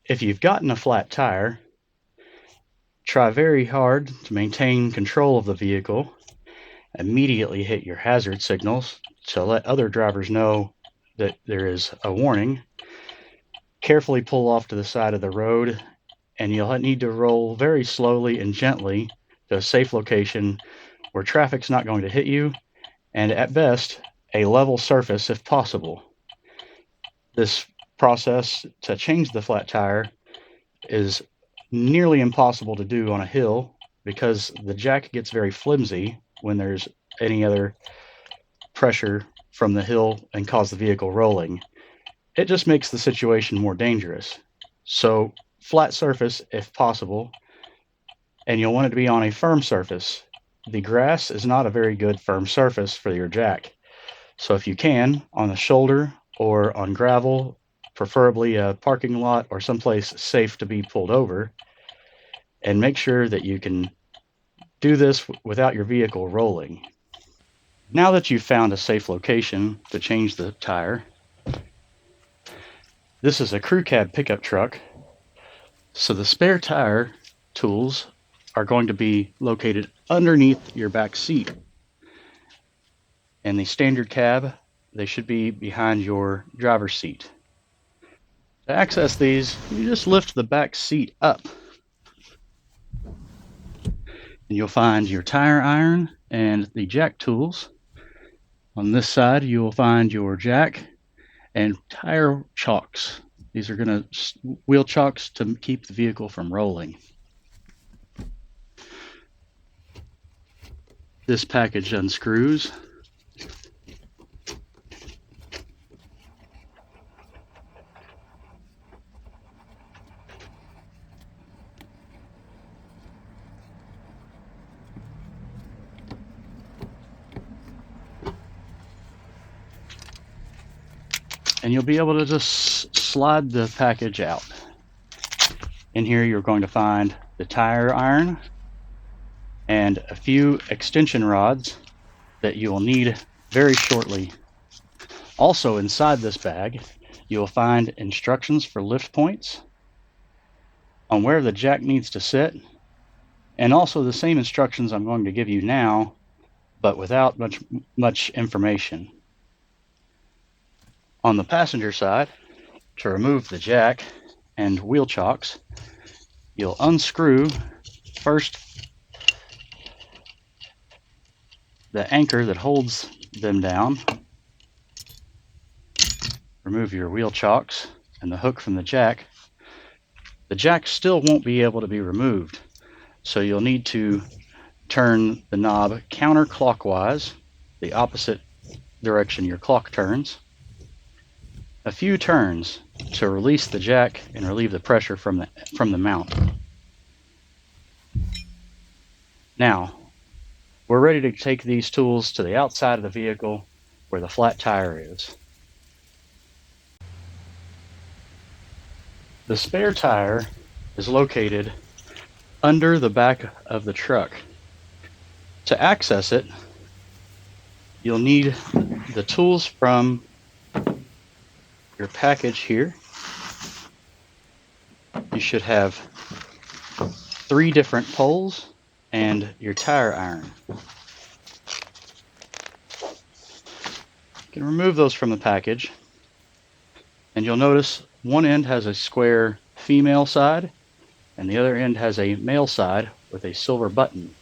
If you've gotten a flat tire, try very hard to maintain control of the vehicle. Immediately hit your hazard signals to let other drivers know that there is a warning. Carefully pull off to the side of the road, and you'll need to roll very slowly and gently to a safe location where traffic's not going to hit you, and at best, a level surface if possible. This process to change the flat tire is nearly impossible to do on a hill because the jack gets very flimsy when there's any other pressure from the hill and cause the vehicle rolling. It just makes the situation more dangerous. So flat surface if possible, and you'll want it to be on a firm surface. The grass is not a very good firm surface for your jack. So if you can, on the shoulder or on gravel, preferably a parking lot or someplace safe to be pulled over, and make sure that you can do this without your vehicle rolling. Now that you've found a safe location to change the tire, this is a crew cab pickup truck, so the spare tire tools are going to be located underneath your back seat. In the standard cab, they should be behind your driver's seat. To access these, you just lift the back seat up, and you'll find your tire iron and the jack tools. On this side, you will find your jack and tire chocks. These are going to wheel chocks to keep the vehicle from rolling. This package unscrews. And you'll be able to just slide the package out. In here, you're going to find the tire iron and a few extension rods that you will need very shortly. Also inside this bag, you will find instructions for lift points on where the jack needs to sit, and also the same instructions I'm going to give you now, but without much information. On the passenger side, to remove the jack and wheel chocks, you'll unscrew first the anchor that holds them down, remove your wheel chocks and the hook from the jack. The jack still won't be able to be removed, so you'll need to turn the knob counterclockwise, the opposite direction your clock turns, a few turns to release the jack and relieve the pressure from the mount. Now, we're ready to take these tools to the outside of the vehicle where the flat tire is. The spare tire is located under the back of the truck. To access it, you'll need the tools from your package here. You should have 3 different poles and your tire iron. You can remove those from the package, and you'll notice one end has a square female side and the other end has a male side with a silver button.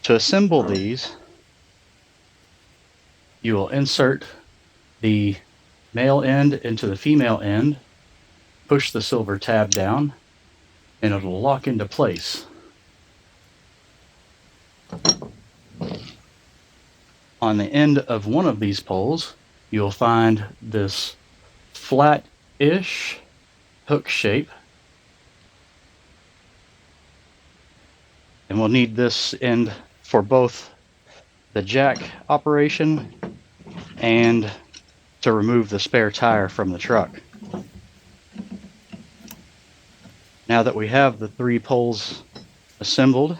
To assemble these, you will insert the male end into the female end, push the silver tab down, and it'll lock into place. On the end of one of these poles, you'll find this flat-ish hook shape, and we'll need this end for both the jack operation and to remove the spare tire from the truck. Now that we have the 3 poles assembled,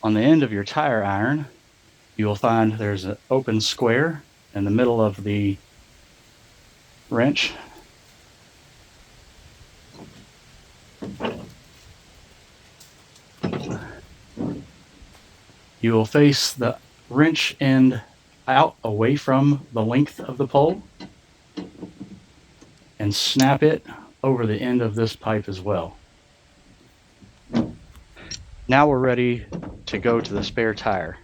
on the end of your tire iron, you will find there's an open square in the middle of the wrench. You will face the wrench end out away from the length of the pole and snap it over the end of this pipe as well. Now we're ready to go to the spare tire.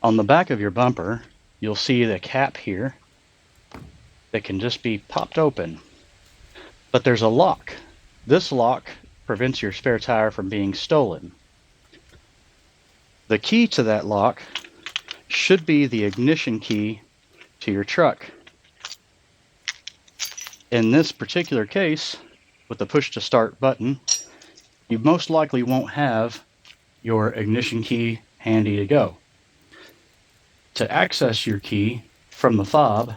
On the back of your bumper, you'll see the cap here that can just be popped open. But there's a lock. This lock prevents your spare tire from being stolen. The key to that lock should be the ignition key to your truck. In this particular case, with the push to start button, you most likely won't have your ignition key handy to go. To access your key from the fob,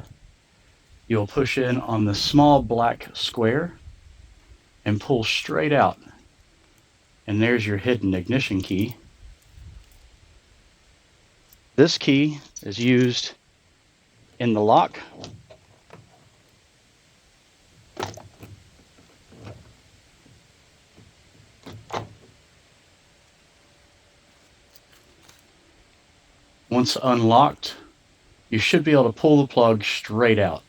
you'll push in on the small black square and pull straight out. And there's your hidden ignition key. This key is used in the lock once unlocked, you should be able to pull the plug straight out,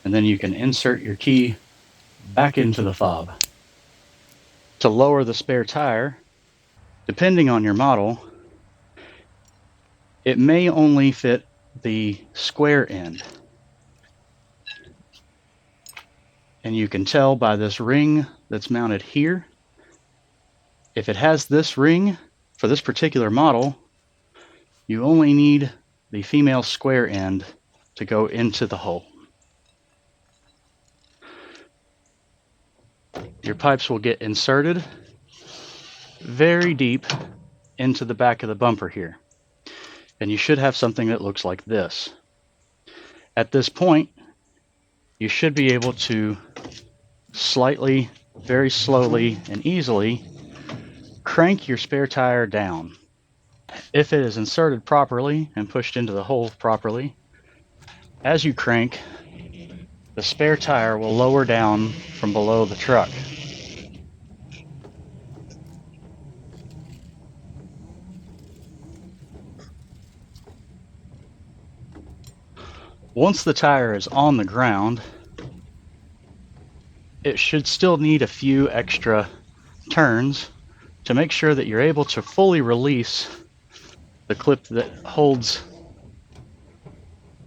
and then you can insert your key back into the fob. To lower the spare tire, depending on your model, it may only fit the square end. And you can tell by this ring that's mounted here. If it has this ring, for this particular model, you only need the female square end to go into the hole. Your pipes will get inserted very deep into the back of the bumper here. And you should have something that looks like this. At this point, you should be able to slightly, very slowly, and easily crank your spare tire down. If it is inserted properly and pushed into the hole properly, as you crank, the spare tire will lower down from below the truck. Once the tire is on the ground, it should still need a few extra turns to make sure that you're able to fully release the clip that holds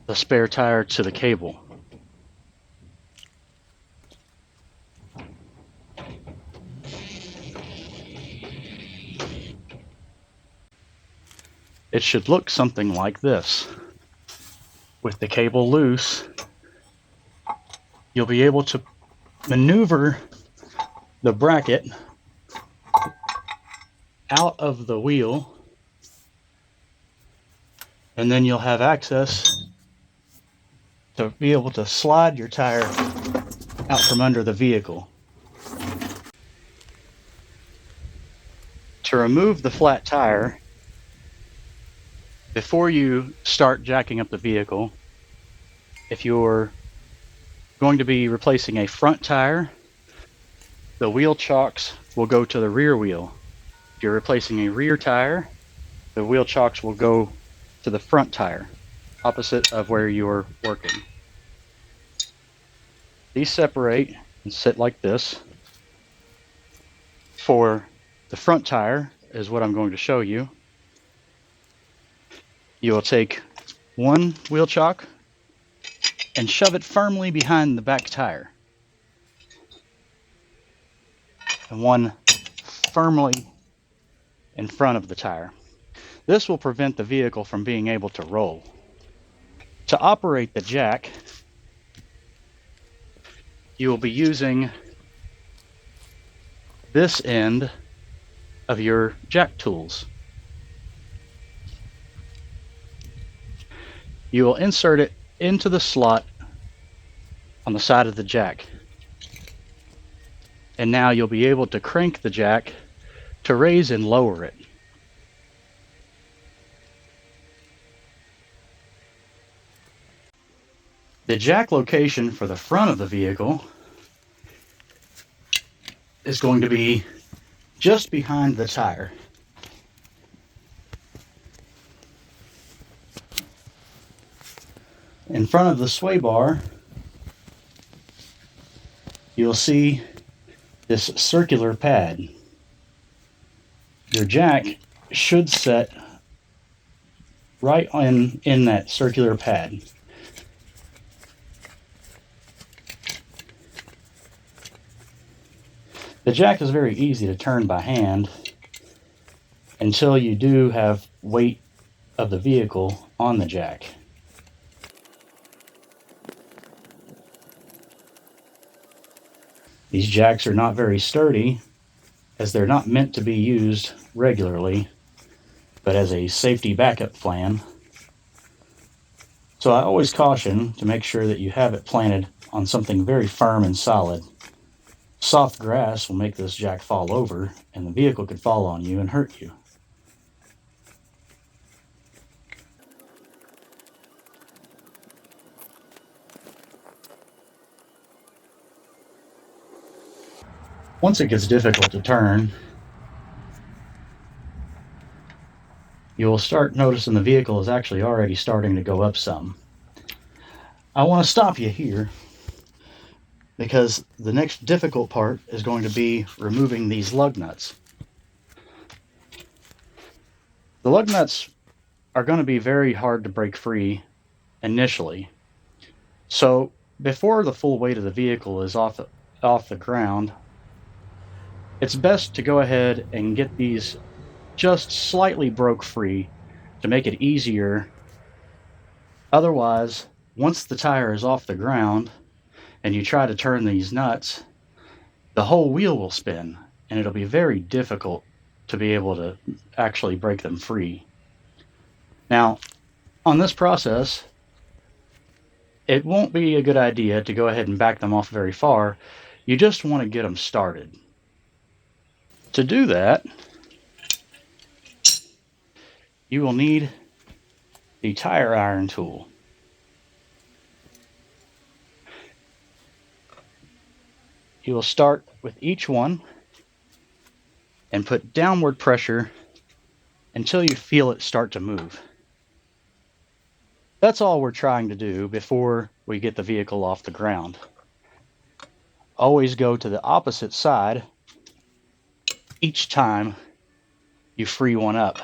the spare tire to the cable. It should look something like this. With the cable loose, you'll be able to maneuver the bracket out of the wheel, and then you'll have access to be able to slide your tire out from under the vehicle. To remove the flat tire, before you start jacking up the vehicle, if you're going to be replacing a front tire, the wheel chocks will go to the rear wheel. If you're replacing a rear tire, the wheel chocks will go to the front tire, opposite of where you're working. These separate and sit like this. For the front tire is what I'm going to show you. You will take one wheel chock and shove it firmly behind the back tire, and one firmly in front of the tire. This will prevent the vehicle from being able to roll. To operate the jack, you will be using this end of your jack tools. You will insert it into the slot on the side of the jack. And now you'll be able to crank the jack to raise and lower it. The jack location for the front of the vehicle is going to be just behind the tire. In front of the sway bar, you'll see this circular pad. Your jack should set right in that circular pad. The jack is very easy to turn by hand until you do have weight of the vehicle on the jack. These jacks are not very sturdy, as they're not meant to be used regularly, but as a safety backup plan. So I always caution to make sure that you have it planted on something very firm and solid. Soft grass will make this jack fall over, and the vehicle could fall on you and hurt you. Once it gets difficult to turn, you will start noticing the vehicle is actually already starting to go up some. I want to stop you here because the next difficult part is going to be removing these lug nuts. The lug nuts are going to be very hard to break free initially. So before the full weight of the vehicle is off the ground, it's best to go ahead and get these just slightly broke free to make it easier. Otherwise, once the tire is off the ground and you try to turn these nuts, the whole wheel will spin and it'll be very difficult to be able to actually break them free. Now, on this process, it won't be a good idea to go ahead and back them off very far. You just want to get them started. To do that, you will need the tire iron tool. You will start with each one and put downward pressure until you feel it start to move. That's all we're trying to do before we get the vehicle off the ground. Always go to the opposite side each time you free one up.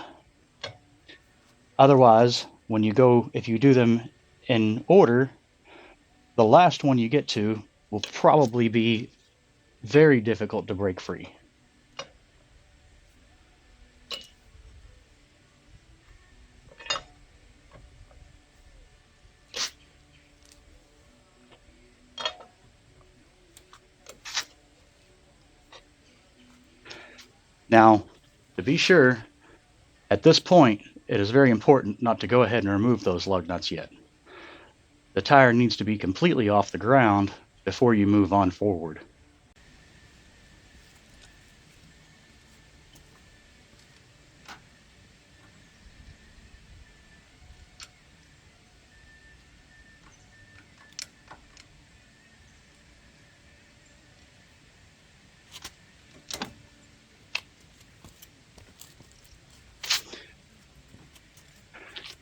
Otherwise, if you do them in order, the last one you get to will probably be very difficult to break free. Now, to be sure, at this point, it is very important not to go ahead and remove those lug nuts yet. The tire needs to be completely off the ground before you move on forward.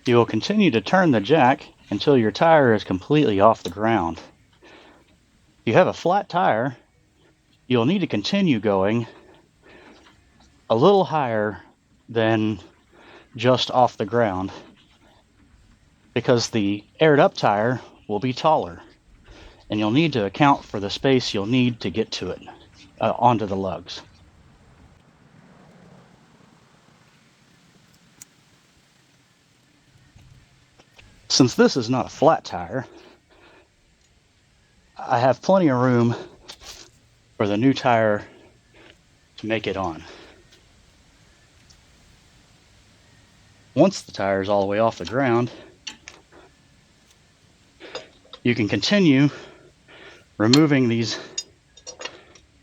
You will continue to turn the jack until your tire is completely off the ground. If you have a flat tire, you'll need to continue going a little higher than just off the ground because the aired up tire will be taller and you'll need to account for the space you'll need to get to it onto the lugs. Since this is not a flat tire, I have plenty of room for the new tire to make it on. Once the tire is all the way off the ground, you can continue removing these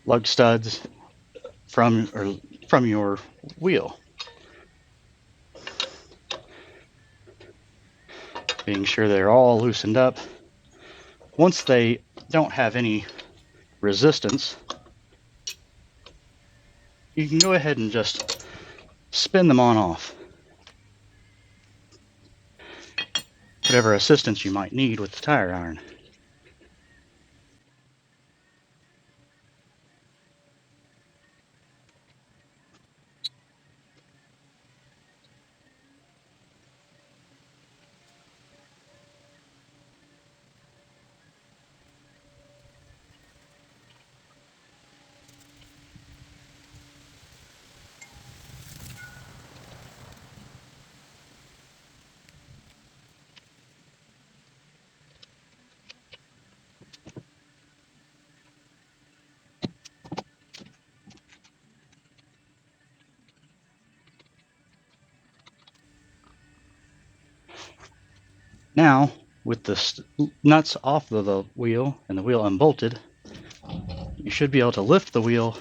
lug studs from your wheel. Being sure they're all loosened up. Once they don't have any resistance, you can go ahead and just spin them on off. Whatever assistance you might need with the tire iron. Now, with the nuts off of the wheel and the wheel unbolted, you should be able to lift the wheel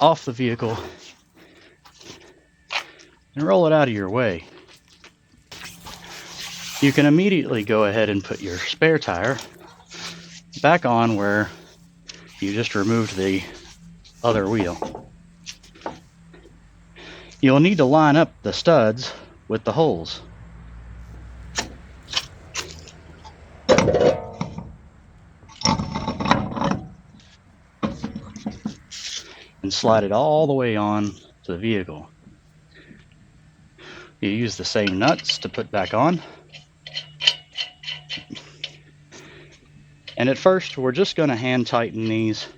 off the vehicle and roll it out of your way. You can immediately go ahead and put your spare tire back on where you just removed the other wheel. You'll need to line up the studs with the holes. And slide it all the way on to the vehicle. You use the same nuts to put back on. And at first, we're just going to hand tighten these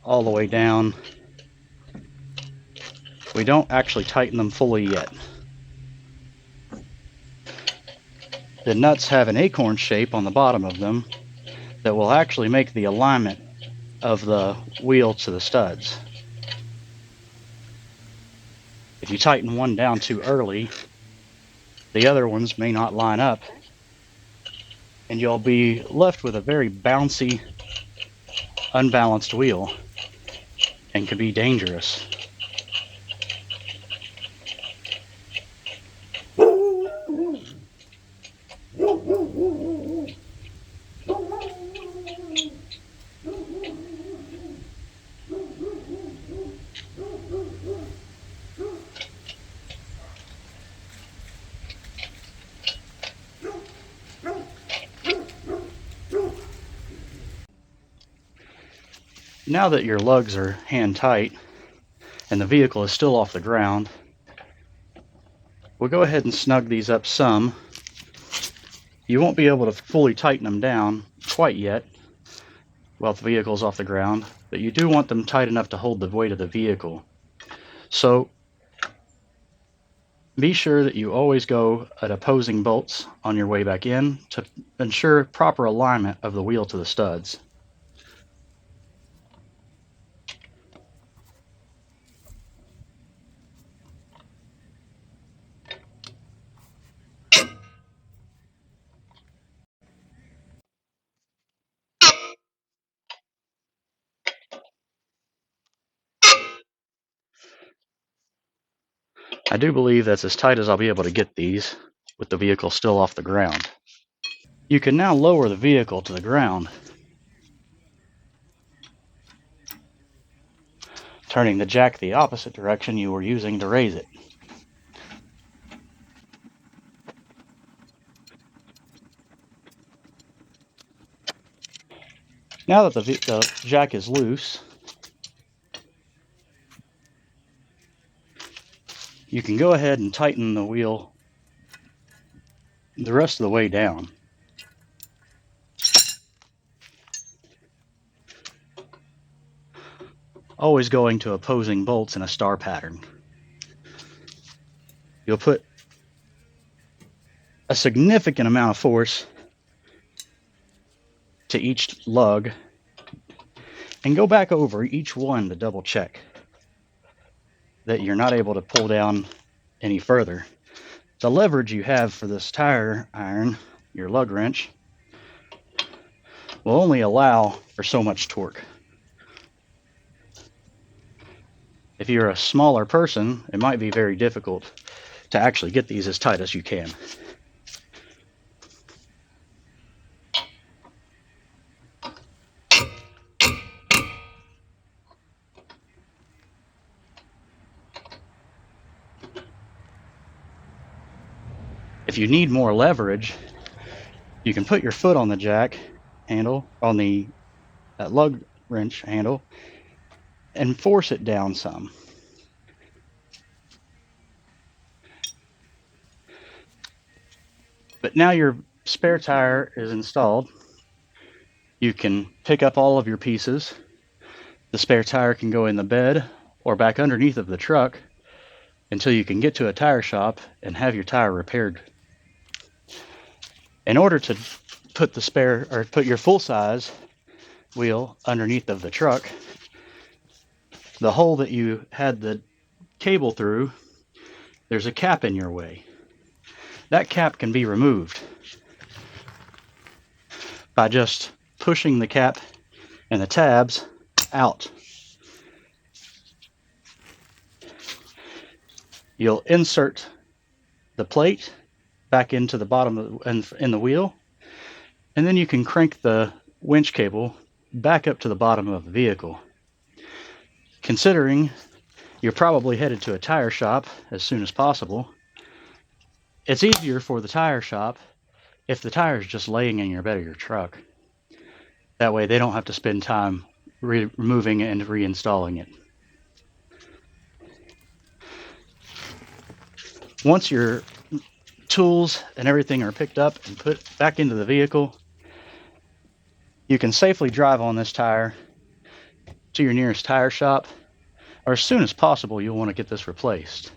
all the way down. We don't actually tighten them fully yet. The nuts have an acorn shape on the bottom of them that will actually make the alignment of the wheel to the studs. If you tighten one down too early, the other ones may not line up, and you'll be left with a very bouncy, unbalanced wheel, and can be dangerous. Now that your lugs are hand tight and the vehicle is still off the ground, we'll go ahead and snug these up some. You won't be able to fully tighten them down quite yet while the vehicle is off the ground, but you do want them tight enough to hold the weight of the vehicle. So be sure that you always go at opposing bolts on your way back in to ensure proper alignment of the wheel to the studs. I do believe that's as tight as I'll be able to get these with the vehicle still off the ground. You can now lower the vehicle to the ground, turning the jack the opposite direction you were using to raise it. Now that the jack is loose, you can go ahead and tighten the wheel the rest of the way down. Always going to opposing bolts in a star pattern. You'll put a significant amount of force to each lug and go back over each one to double check that you're not able to pull down any further. The leverage you have for this tire iron, your lug wrench, will only allow for so much torque. If you're a smaller person, it might be very difficult to actually get these as tight as you can. If you need more leverage, you can put your foot on the jack handle, on the lug wrench handle, and force it down some. But now your spare tire is installed. You can pick up all of your pieces. The spare tire can go in the bed or back underneath of the truck until you can get to a tire shop and have your tire repaired. In order to put your full-size wheel underneath of the truck, the hole that you had the cable through, there's a cap in your way. That cap can be removed by just pushing the cap and the tabs out. You'll insert the plate back into the bottom in the wheel, and then you can crank the winch cable back up to the bottom of the vehicle. Considering you're probably headed to a tire shop as soon as possible, it's easier for the tire shop if the tire is just laying in your bed of your truck. That way they don't have to spend time removing and reinstalling it. Once your tools and everything are picked up and put back into the vehicle, you can safely drive on this tire to your nearest tire shop, or as soon as possible you'll want to get this replaced.